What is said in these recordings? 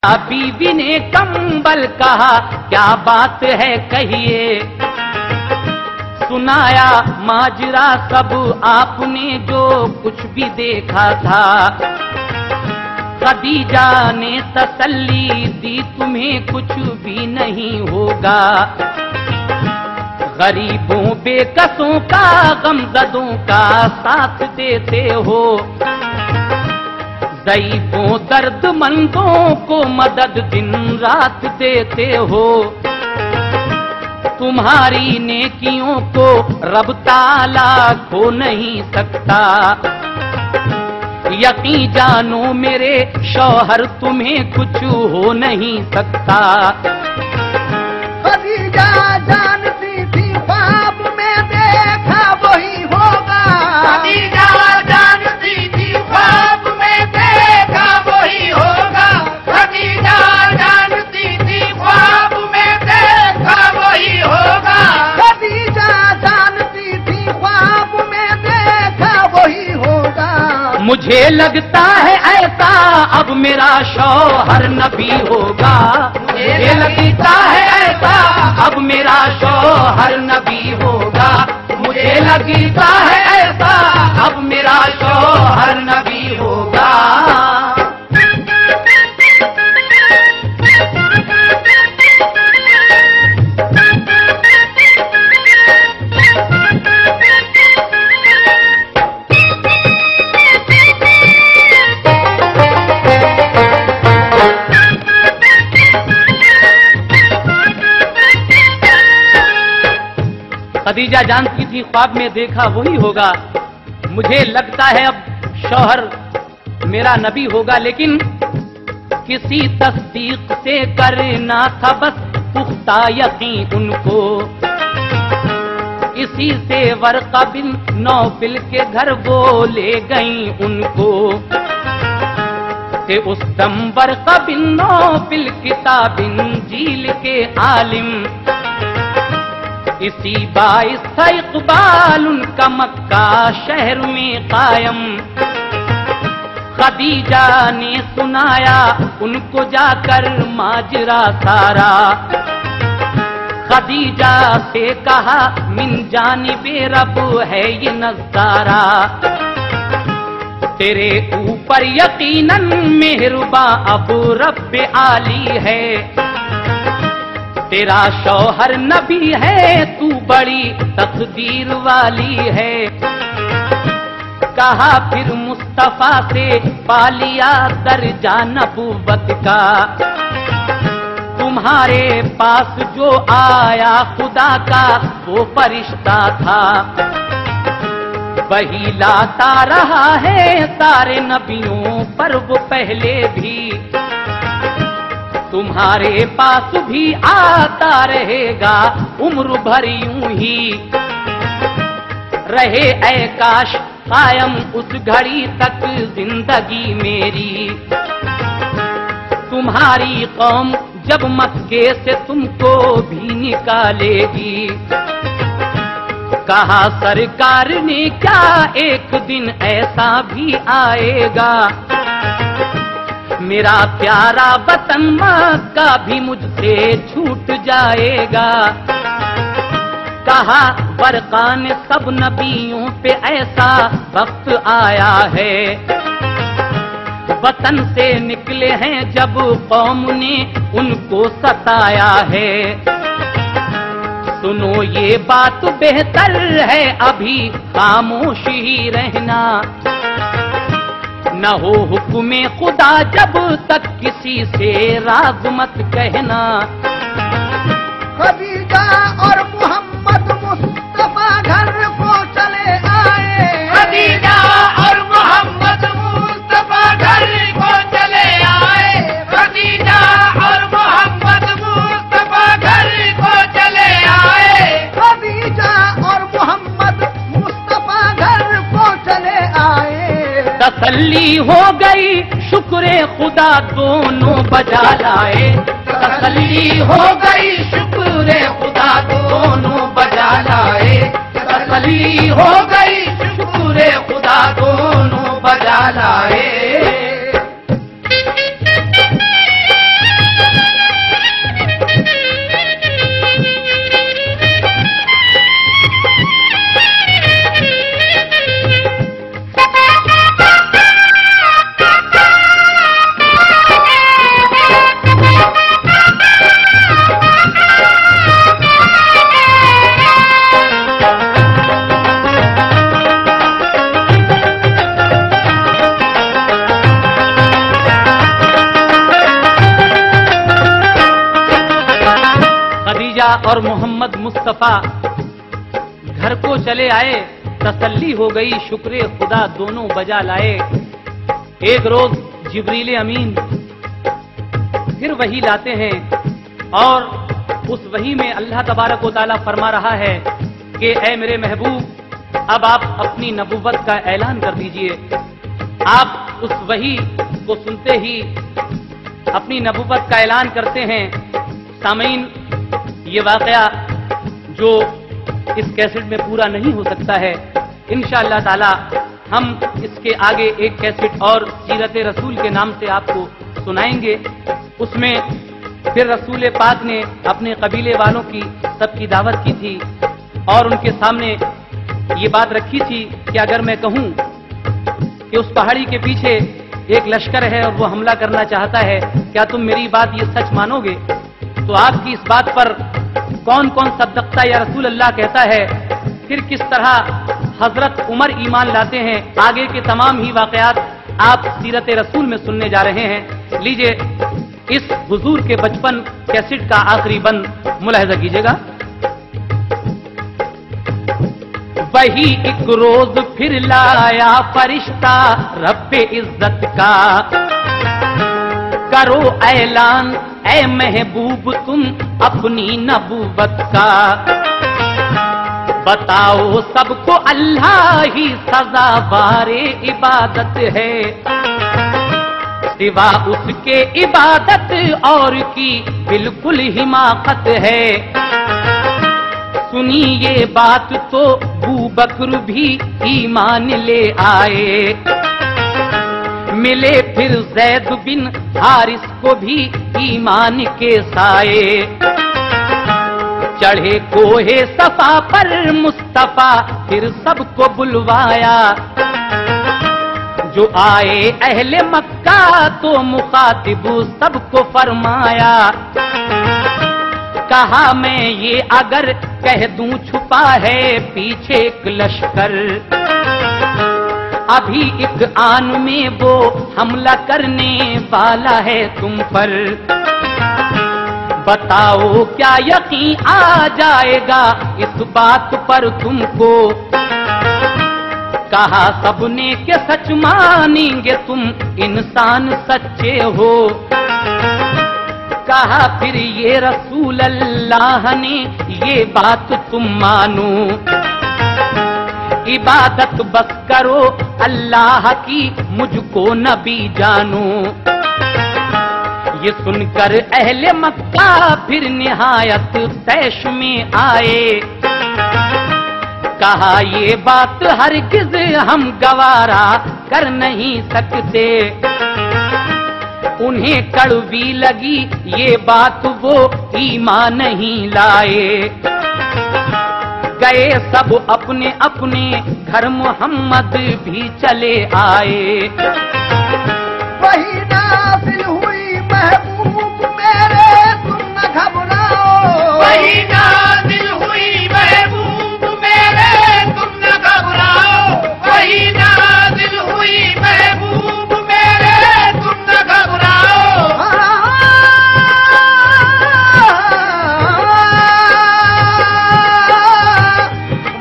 बीवी ने कंबल कहा, क्या बात है कहिए। सुनाया माजरा सब आपने जो कुछ भी देखा था। खदीजा ने तसल्ली दी, तुम्हें कुछ भी नहीं होगा। गरीबों बेकसों का गमज़दों का साथ देते हो, ज़ईफ़ों दर्दमंदों को मदद दिन रात देते हो। तुम्हारी नेकियों को रब ताला खो नहीं सकता। यकीन जानो मेरे शौहर तुम्हें कुछ हो नहीं सकता। खदीजा जानती थी ख्वाब में देखा वही होगा। खदीजा जानती थी ख्वाब में देखा वही होगा। खदीजा जानती थी ख्वाब में देखा वही होगा। खदीजा जानती थी ख्वाब में देखा वही होगा। मुझे लगता है ऐसा अब मेरा शौहर नबी होगा। मुझे लगता है ऐसा अब मेरा शौहर नबी होगा। मुझे लगता है ऐसा अब मेरा शौहर नबी होगा। खदीजा जानती थी ख्वाब में देखा वही होगा। मुझे लगता है अब शौहर मेरा नबी होगा, लेकिन किसी तस्दीक से करना था बस पुख्ता यकीन उनको। इसी से वर्क़ा बिन नौफिल के घर वो ले गई उनको। कि उस दम वर्क़ा बिन नौफिल किताब इंजील के आलिम। इसी बाइस था इक़बाल उनका मक्का शहर में कायम। खदीजा ने सुनाया उनको जाकर माजरा सारा। खदीजा से कहा मिन जानिबे रब है ये नज़ारा। तेरे ऊपर यकीनन मेहरबा अब रब आली है। तेरा शौहर नबी है, तू बड़ी तकदीर वाली है। कहा फिर मुस्तफा से पालिया दर्जा नबूवत का। तुम्हारे पास जो आया खुदा का वो फरिश्ता था। वही लाता रहा है सारे नबियों पर वो पहले भी। तुम्हारे पास भी आता रहेगा उम्र भर यूं ही। रहे ऐ काश कायम उस घड़ी तक जिंदगी मेरी। तुम्हारी कौम जब मक्के से तुमको भी निकालेगी। कहा सरकार ने क्या एक दिन ऐसा भी आएगा। मेरा प्यारा वतन मक्का भी मुझसे छूट जाएगा। कहा वर्क़ा ने सब नबियों पे ऐसा वक्त आया है। वतन से निकले हैं जब कौम ने उनको सताया है। सुनो ये बात बेहतर है अभी खामोश ही रहना। न हो हुक्मे खुदा जब तक किसी से राज मत कहना। खदीजा और मोहम्मद मुस्तफा घर को चले आए। खदीजा और मोहम्मद मुस्तफा घर को चले आए। खदीजा और मोहम्मद मुस्तफा घर को चले आए। खदीजा और मोहम्मद मुस्तफा घर को चले आए। तसल्ली हो गई शुक्र खुदा दोनों बजा लाए। तसल्ली हो गई शुक्र खुदा दोनों बजा लाए। तसल्ली हो गई शुक्र खुदा दोनों बजा लाए। और मोहम्मद मुस्तफा घर को चले आए, तसल्ली हो गई, शुक्र खुदा दोनों बजा लाए। एक रोज जिब्रील अमीन फिर वही लाते हैं और उस वही में अल्लाह तबारक व तआला फरमा रहा है कि ऐ मेरे महबूब, अब आप अपनी नबुव्वत का ऐलान कर दीजिए। आप उस वही को सुनते ही अपनी नबुव्वत का ऐलान करते हैं। सामीन, ये वाकया जो इस कैसेट में पूरा नहीं हो सकता है, इंशाअल्लाह ताला हम इसके आगे एक कैसेट और सीरत रसूल के नाम से आपको सुनाएंगे। उसमें फिर रसूल पाक ने अपने कबीले वालों की सबकी दावत की थी और उनके सामने ये बात रखी थी कि अगर मैं कहूं कि उस पहाड़ी के पीछे एक लश्कर है और वो हमला करना चाहता है, क्या तुम मेरी बात ये सच मानोगे? तो आपकी इस बात पर कौन कौन सद्दक़ता या रसूल अल्लाह कहता है, फिर किस तरह हजरत उमर ईमान लाते हैं, आगे के तमाम ही वाकयात आप सीरत रसूल में सुनने जा रहे हैं। लीजिए इस हुजूर के बचपन कैसेट का आखिरी बंद मुलाहिजा कीजिएगा। वही एक रोज फिर लाया फरिश्ता रब्बे इज्जत का, करो ऐलान ऐ महबूब तुम अपनी नबूवत का, बताओ सबको अल्लाह ही सजावारे इबादत है, सिवा उसके इबादत और की बिल्कुल हिमाकत है। सुनी ये बात तो अबू बकर भी ईमान ले आए, मिले फिर ज़ैद बिन हारिस को भी ईमान के साए, चढ़े कोहे सफा पर मुस्तफा फिर सबको बुलवाया, जो आए अहले मक्का तो मुखातिब सबको फरमाया, कहा मैं ये अगर कह दूं छुपा है पीछे एक लश्कर, अभी एक आन में वो हमला करने वाला है तुम पर, बताओ क्या यकीन आ जाएगा इस बात पर तुमको, कहा सबने के सच मानेंगे तुम इंसान सच्चे हो, कहा फिर ये रसूल अल्लाह ने ये बात तुम मानो, इबादत बस करो अल्लाह की मुझको नबी जानो। ये सुनकर अहले मक्का फिर निहायत तैश में आए, कहा ये बात हरगिज़ हम गवारा कर नहीं सकते, उन्हें कड़वी लगी ये बात वो ईमान नहीं लाए, गए सब अपने अपने घर मुहम्मद भी चले आए। वही नाज़िल हुई महबूब मेरे तुम न घबराओ, वही नाज़िल हुई महबूब मेरे तुम न घबराओ, वही नाज़िल हुई महबूब मेरे तुम न घबराओ,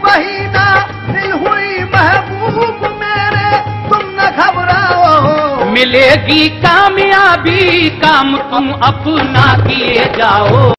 वही नाज़िल हुई महबूब मेरे तुम न घबराओ, मिलेगी कामयाबी काम तुम अपना किए जाओ।